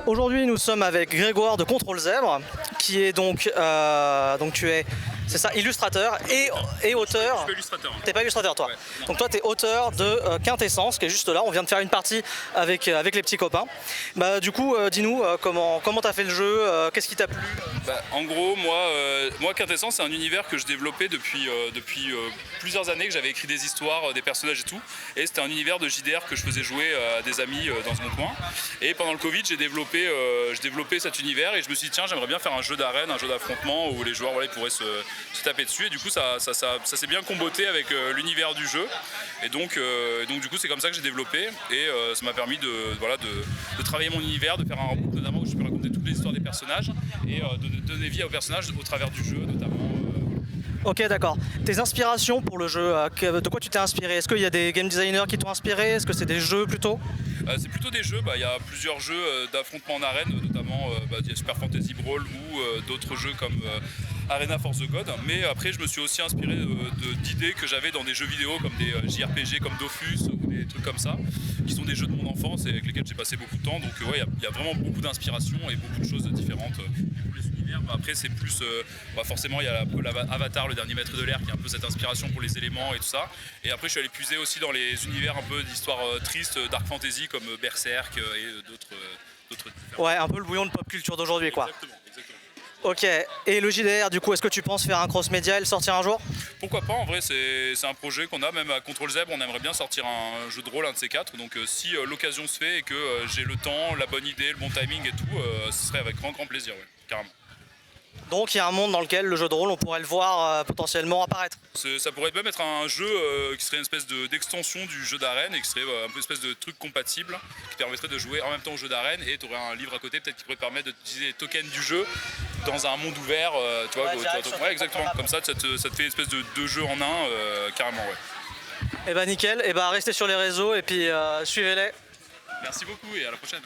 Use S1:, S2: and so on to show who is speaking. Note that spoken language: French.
S1: Aujourd'hui, nous sommes avec Grégoire de Contrôle Zèbre, qui est donc tu es, c'est ça, illustrateur et auteur.
S2: Je suis illustrateur.
S1: T'es pas illustrateur toi.
S2: Ouais,
S1: donc toi, t'es auteur de Quintessence, qui est juste là. On vient de faire une partie avec les petits copains. Bah du coup, dis-nous comment t'as fait le jeu, qu'est-ce qui t'a plu?
S2: En gros, moi Quintessence, c'est un univers que je développais depuis plusieurs années, que j'avais écrit des histoires, des personnages et tout. Et c'était un univers de JDR que je faisais jouer à des amis dans mon coin. Et pendant le Covid, j'ai développé cet univers et je me suis dit tiens, j'aimerais bien faire un jeu d'arène, un jeu d'affrontement où les joueurs ils pourraient se taper dessus. Et du coup, ça s'est bien comboté avec l'univers du jeu. Et donc du coup, c'est comme ça que j'ai développé et ça m'a permis de travailler mon univers, de faire un reboot notamment où je peux raconter toutes les histoires des personnages et de donner vie aux personnages au travers du jeu notamment.
S1: Ok, d'accord. Tes inspirations pour le jeu, de quoi tu t'es inspiré? Est-ce qu'il y a des game designers qui t'ont inspiré? Est-ce que c'est des jeux plutôt?
S2: C'est plutôt des jeux, il y a plusieurs jeux d'affrontement en arène, notamment il y a Super Fantasy Brawl ou d'autres jeux comme Arena for the God. Mais après, je me suis aussi inspiré d'idées que j'avais dans des jeux vidéo comme des JRPG comme Dofus ou des trucs comme ça, qui sont des jeux de mon enfance et avec lesquels j'ai passé beaucoup de temps. Donc ouais, il y a vraiment beaucoup d'inspiration et beaucoup de choses différentes. Après c'est plus, forcément il y a un peu l'Avatar, le dernier maître de l'air, qui a un peu cette inspiration pour les éléments et tout ça. Et après je suis allé puiser aussi dans les univers un peu d'histoires tristes, dark fantasy comme Berserk et d'autres.
S1: Ouais, un peu le bouillon de pop culture d'aujourd'hui quoi.
S2: Exactement.
S1: Ok, et le JDR du coup, est-ce que tu penses faire un cross-média et le sortir un jour?
S2: Pourquoi pas, en vrai c'est un projet qu'on a, même à Contrôle Zèbre, on aimerait bien sortir un jeu de rôle, un de ces quatre. Donc si l'occasion se fait et que j'ai le temps, la bonne idée, le bon timing et tout, ce serait avec grand plaisir, ouais, carrément.
S1: Donc il y a un monde dans lequel le jeu de rôle, on pourrait le voir potentiellement apparaître.
S2: Ça pourrait même être un jeu qui serait une espèce d'extension du jeu d'arène et qui serait un peu une espèce de truc compatible qui permettrait de jouer en même temps au jeu d'arène et tu aurais un livre à côté peut-être qui pourrait te permettre d'utiliser les tokens du jeu dans un monde ouvert, tu vois. Ouais, exactement, comme ça te fait une espèce de jeu en un, carrément, ouais.
S1: Et bah nickel, et bah restez sur les réseaux et puis suivez-les.
S2: Merci beaucoup et à la prochaine.